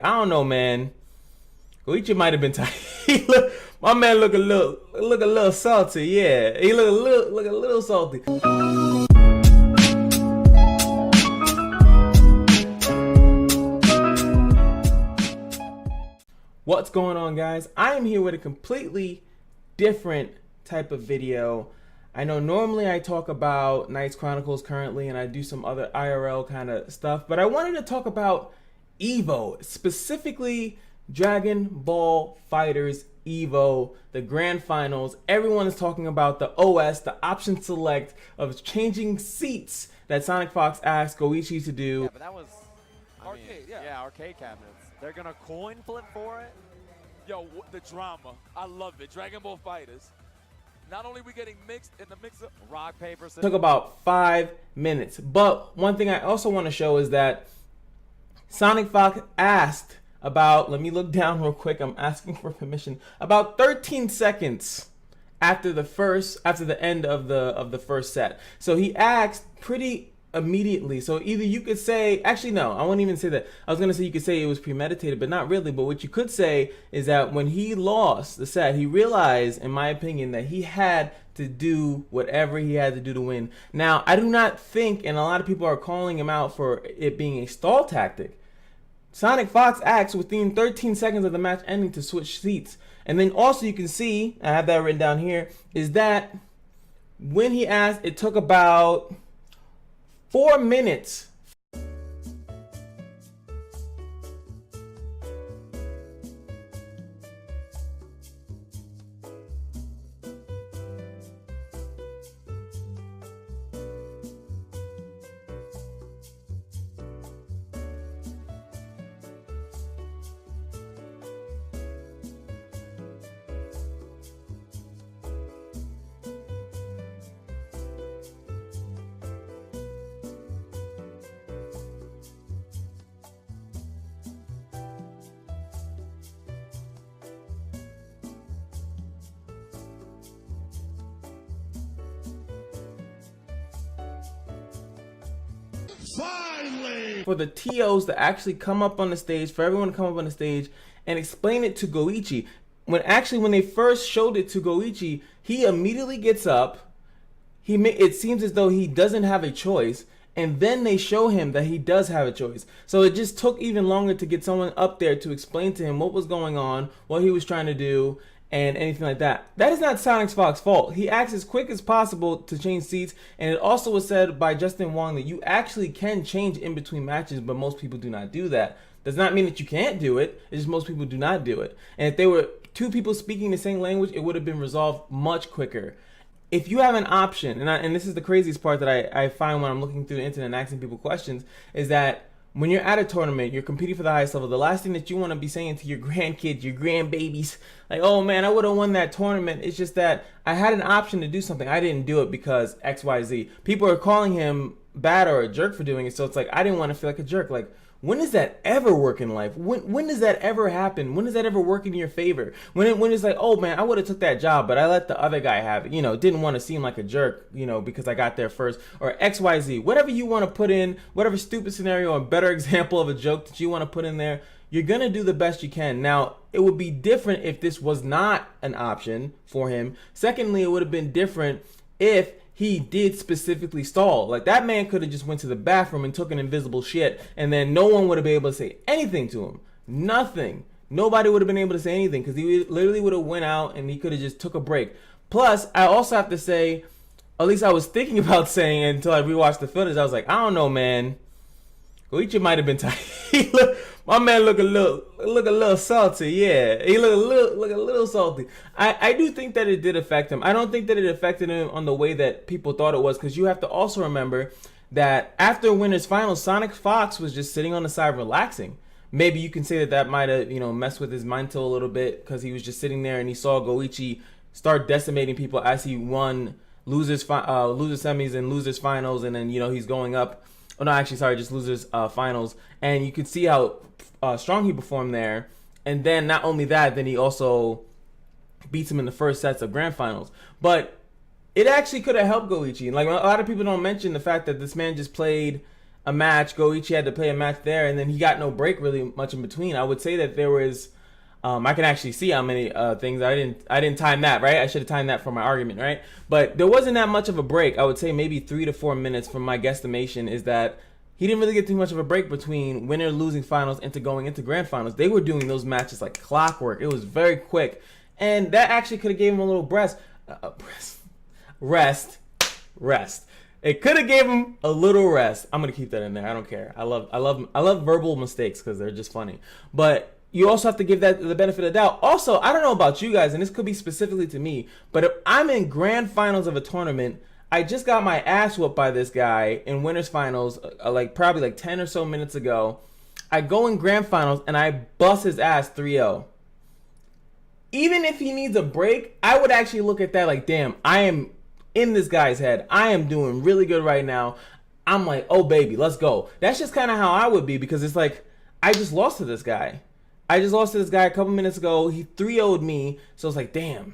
I don't know, man. Goichi might have been tight. My man look a little salty. Yeah, he look a little salty. What's going on, guys? I am here with a completely different type of video. I know normally I talk about Knights Chronicles currently, and I do some other IRL kind of stuff, but I wanted to talk about EVO, specifically Dragon Ball FighterZ EVO, the grand finals. Everyone is talking about the OS, the option select of changing seats that Sonic Fox asked Goichi to do. Yeah, but that was arcade, yeah, arcade cabinets. They're gonna coin flip for it. Yo, the drama, I love it. Dragon Ball FighterZ. Not only are we getting mixed in the mix of rock, paper, scissors. Took about 5 minutes. But one thing I also want to show is that Sonic Fox asked about, let me look down real quick, I'm asking for permission, about 13 seconds after the end of the first set. So he asked pretty immediately. So either you could say, actually no, I won't even say that. I was gonna say you could say it was premeditated, but not really. But what you could say is that when he lost the set, he realized, in my opinion, that he had to do whatever he had to do to win. Now, I do not think, and a lot of people are calling him out for it being a stall tactic. Sonic Fox asked within 13 seconds of the match ending to switch seats. And then also you can see, I have that written down here, is that when he asked, it took about 4 minutes. Finally! For the TOs to actually come up on the stage, for everyone to come up on the stage and explain it to Goichi. When they first showed it to Goichi, he immediately gets up. It seems as though he doesn't have a choice, and then they show him that he does have a choice. So it just took even longer to get someone up there to explain to him what was going on, what he was trying to do, and anything like that. That is not Sonic Fox's fault. He acts as quick as possible to change seats, and it also was said by Justin Wong that you actually can change in between matches, but most people do not do that. Does not mean that you can't do it, it's just most people do not do it. And if they were two people speaking the same language, it would have been resolved much quicker. If you have an option, and this is the craziest part that I find when I'm looking through the internet and asking people questions, is that when you're at a tournament, you're competing for the highest level, the last thing that you want to be saying to your grandkids, your grandbabies, like, oh man, I would have won that tournament. It's just that I had an option to do something. I didn't do it because XYZ. People are calling him bad or a jerk for doing it, so it's like, I didn't want to feel like a jerk. Like, when does that ever work in life? When does that ever happen? When does that ever work in your favor? When it's like, oh man, I would have took that job, but I let the other guy have it. You know, didn't want to seem like a jerk, you know, because I got there first. Or XYZ, whatever you want to put in, whatever stupid scenario or better example of a joke that you want to put in there, you're going to do the best you can. Now, it would be different if this was not an option for him. Secondly, it would have been different if he did specifically stall. Like, that man could have just went to the bathroom and took an invisible shit, and then no one would have been able to say anything to him. Nothing. Nobody would have been able to say anything because he literally would have went out and he could have just took a break. Plus, I also have to say, at least I was thinking about saying it until I rewatched the footage, I was like, I don't know, man. Goichi might have been tight. My man look a little salty. Yeah, he look a little salty. I do think that it did affect him. I don't think that it affected him on the way that people thought it was, because you have to also remember that after Winners Finals, Sonic Fox was just sitting on the side relaxing. Maybe you can say that might have, you know, messed with his mental a little bit, because he was just sitting there and he saw Goichi start decimating people as he won losers semis and losers finals, and then, you know, he's going up. Oh no, actually, sorry, just losers finals, and you could see how strong he performed there. And then not only that, then he also beats him in the first sets of grand finals. But it actually could have helped Goichi. Like, a lot of people don't mention the fact that this man just played a match. Goichi had to play a match there, and then he got no break really much in between. I would say that there was, I can actually see how many things I didn't time that, right? I should have timed that for my argument, right? But there wasn't that much of a break. I would say maybe 3 to 4 minutes from my guesstimation is that he didn't really get too much of a break between winner losing finals into going into grand finals. They were doing those matches like clockwork. It was very quick, and that actually could have gave him a little rest. It could have gave him a little rest. I'm gonna keep that in there. I don't care. I love verbal mistakes because they're just funny. But you also have to give that the benefit of the doubt. Also, I don't know about you guys, and this could be specifically to me, but if I'm in grand finals of a tournament, I just got my ass whooped by this guy in winners finals, probably like 10 or so minutes ago. I go in grand finals and I bust his ass 3-0. Even if he needs a break, I would actually look at that like, damn, I am in this guy's head. I am doing really good right now. I'm like, oh baby, let's go. That's just kind of how I would be, because it's like, I just lost to this guy. A couple minutes ago. He 3-0'd me. So it's like, damn,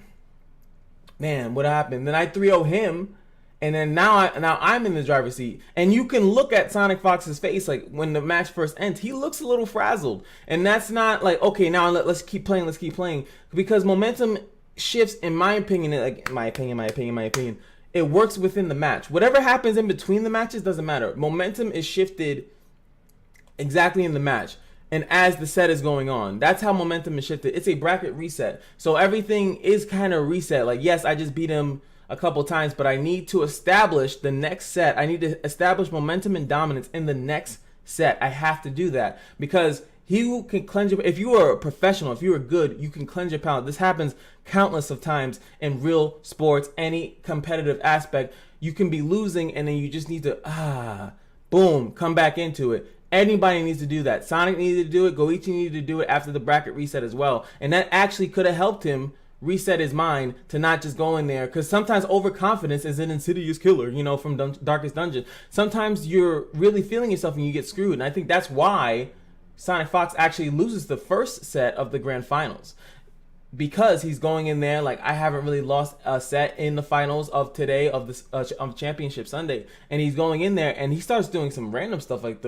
man, what happened? Then I 3-0 him. And then now I'm in the driver's seat. And you can look at Sonic Fox's face, like when the match first ends, he looks a little frazzled. And that's not like, okay, now let's keep playing. Because momentum shifts, in my opinion, it works within the match. Whatever happens in between the matches doesn't matter. Momentum is shifted exactly in the match, and as the set is going on. That's how momentum is shifted. It's a bracket reset. So everything is kind of reset. Like, yes, I just beat him a couple times, but I need to establish the next set. I need to establish momentum and dominance in the next set. I have to do that, because he can cleanse your, if you are a professional, if you are good, you can cleanse your palate. This happens countless of times in real sports, any competitive aspect. You can be losing, and then you just need to, boom, come back into it. Anybody needs to do that. Sonic needed to do it. Goichi needed to do it after the bracket reset as well. And that actually could have helped him reset his mind to not just go in there, because sometimes overconfidence is an insidious killer, from Darkest Dungeon. Sometimes you're really feeling yourself and you get screwed, and I think that's why Sonic Fox actually loses the first set of the grand finals, because he's going in there like, I haven't really lost a set in the finals of today, of this of Championship Sunday, and he's going in there and he starts doing some random stuff like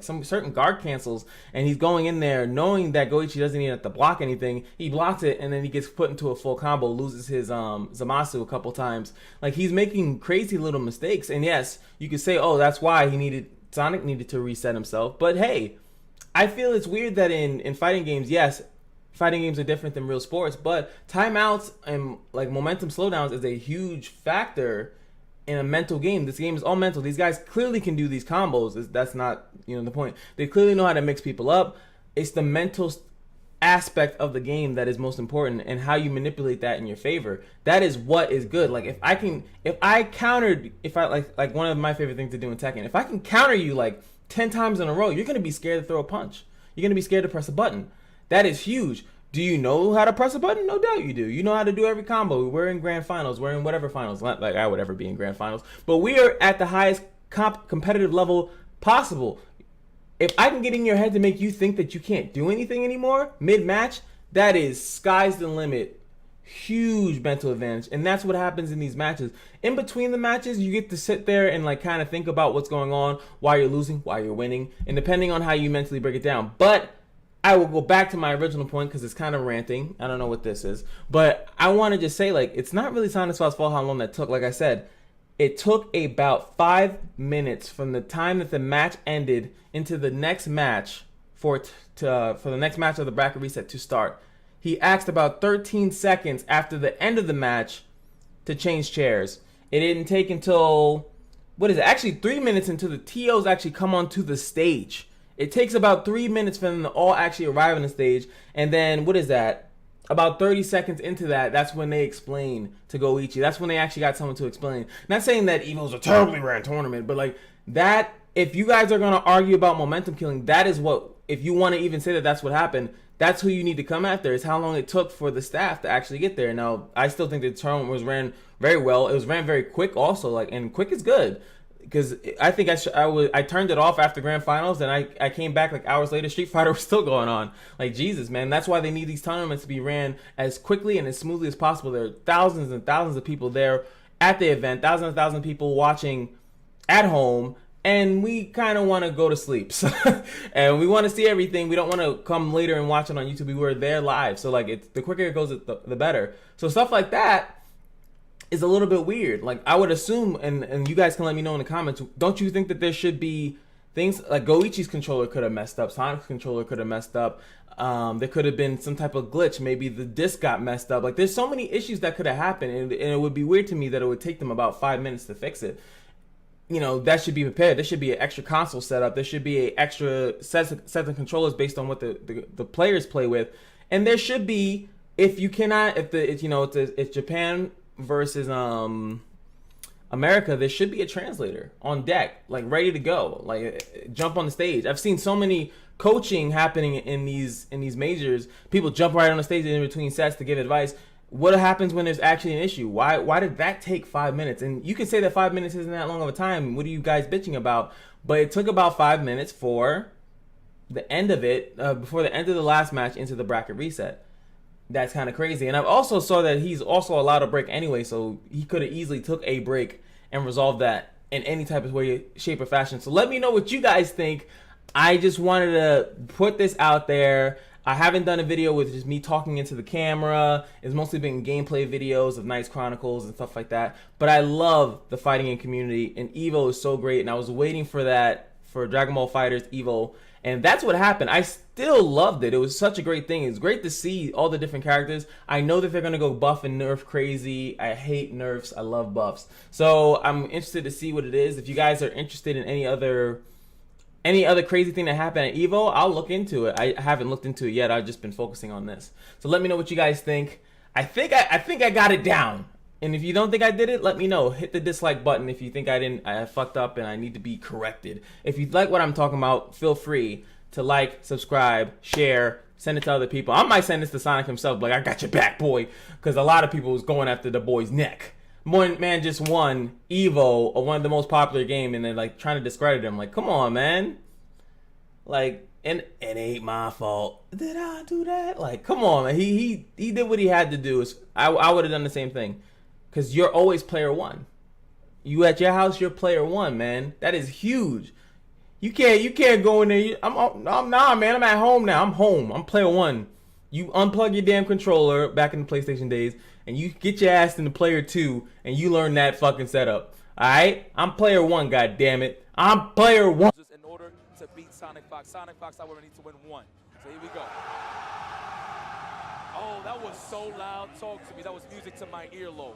some certain guard cancels, and he's going in there knowing that Goichi doesn't even have to block anything. He blocks it, and then he gets put into a full combo, loses his Zamasu a couple times. Like, he's making crazy little mistakes, and yes, you could say, oh, that's why Sonic needed to reset himself. But hey, I feel it's weird that in fighting games, yes, fighting games are different than real sports, but timeouts and like momentum slowdowns is a huge factor in a mental game. This game is all mental. These guys clearly can do these combos. That's not the point. They clearly know how to mix people up. It's the mental aspect of the game that is most important, and how you manipulate that in your favor. That is what is good. Like, if I like one of my favorite things to do in Tekken, if I can counter you like 10 times in a row, you're gonna be scared to throw a punch. You're gonna be scared to press a button. That is huge. Do you know how to press a button? No doubt you do. You know how to do every combo. We're in grand finals. We're in whatever finals. Not like I would ever be in grand finals. But we are at the highest competitive level possible. If I can get in your head to make you think that you can't do anything anymore mid-match, that is sky's the limit. Huge mental advantage. And that's what happens in these matches. In between the matches, you get to sit there and like kind of think about what's going on, why you're losing, why you're winning, and depending on how you mentally break it down. But I will go back to my original point, because it's kind of ranting. I don't know what this is. But I want to just say, like, it's not really Sonic Fox's fault how long that took. Like I said, it took about 5 minutes from the time that the match ended into the next match for the next match of the bracket reset to start. He asked about 13 seconds after the end of the match to change chairs. It didn't take until, actually 3 minutes until the TOs actually come onto the stage. It takes about 3 minutes for them to all actually arrive on the stage. And then, about 30 seconds into that, that's when they explain to Goichi. That's when they actually got someone to explain. Not saying that EVO's a terribly ran tournament, but like that, if you guys are going to argue about momentum killing, that is what, if you want to even say that that's what happened, that's who you need to come after, is how long it took for the staff to actually get there. Now, I still think the tournament was ran very well. It was ran very quick also, and quick is good. Because I think I turned it off after grand finals, and I came back like hours later. Street Fighter was still going on. Like, Jesus, man. That's why they need these tournaments to be ran as quickly and as smoothly as possible. There are thousands and thousands of people there at the event, thousands and thousands of people watching at home, and we kind of want to go to sleep. So, and we want to see everything. We don't want to come later and watch it on YouTube. We were there live. So like the quicker it goes, the better. So stuff like that is a little bit weird. Like I would assume, and you guys can let me know in the comments, don't you think that there should be things like Goichi's controller could have messed up, Sonic's controller could have messed up, there could have been some type of glitch, maybe the disc got messed up. Like there's so many issues that could have happened, and it would be weird to me that it would take them about 5 minutes to fix it. You know, that should be prepared. There should be an extra console setup. There should be an extra set of controllers based on what the players play with, and there should be, if you cannot, if it's Japan versus America, there should be a translator on deck, like ready to go, like jump on the stage. I've seen so many coaching happening in these majors. People jump right on the stage in between sets to give advice. What happens when there's actually an issue? Why did that take 5 minutes? And you can say that 5 minutes isn't that long of a time. What are you guys bitching about? But it took about 5 minutes for the end of it, before the end of the last match into the bracket reset. That's kind of crazy. And I've also saw that he's also allowed a break anyway, so he could have easily took a break and resolved that in any type of way, shape, or fashion. So let me know what you guys think. I just wanted to put this out there. I haven't done a video with just me talking into the camera. It's mostly been gameplay videos of Knights Chronicles and stuff like that. But I love the fighting game community, and EVO is so great. And I was waiting for that for Dragon Ball FighterZ EVO, and that's what happened. I still loved it. It was such a great thing. It's great to see all the different characters. I know that they're gonna go buff and nerf crazy. I hate nerfs. I love buffs. So I'm interested to see what it is. If you guys are interested in any other crazy thing that happened at EVO, I'll look into it. I haven't looked into it yet. I've just been focusing on this. So let me know what you guys think. I think I got it down. And if you don't think I did it, let me know. Hit the dislike button if you think I fucked up and I need to be corrected. If you like what I'm talking about, feel free to like, subscribe, share, send it to other people. I might send this to Sonic himself, like, I got your back, boy. Because a lot of people was going after the boy's neck. One man just won EVO, or one of the most popular game, and they're like trying to discredit him. Like, come on, man. Like, and it ain't my fault. Did I do that? Like, come on, man. He did what he had to do. I would have done the same thing. Because you're always player one. You at your house, you're player one, man. That is huge. You can't go in there. Nah, man. I'm at home now. I'm home. I'm player one. You unplug your damn controller back in the PlayStation days, and you get your ass into player two, and you learn that fucking setup. All right? I'm player one. God damn it. I'm player one. Just in order to beat Sonic Fox. Sonic Fox, I would need to win one. So here we go. Oh, that was so loud. Talk to me. That was music to my earlobes.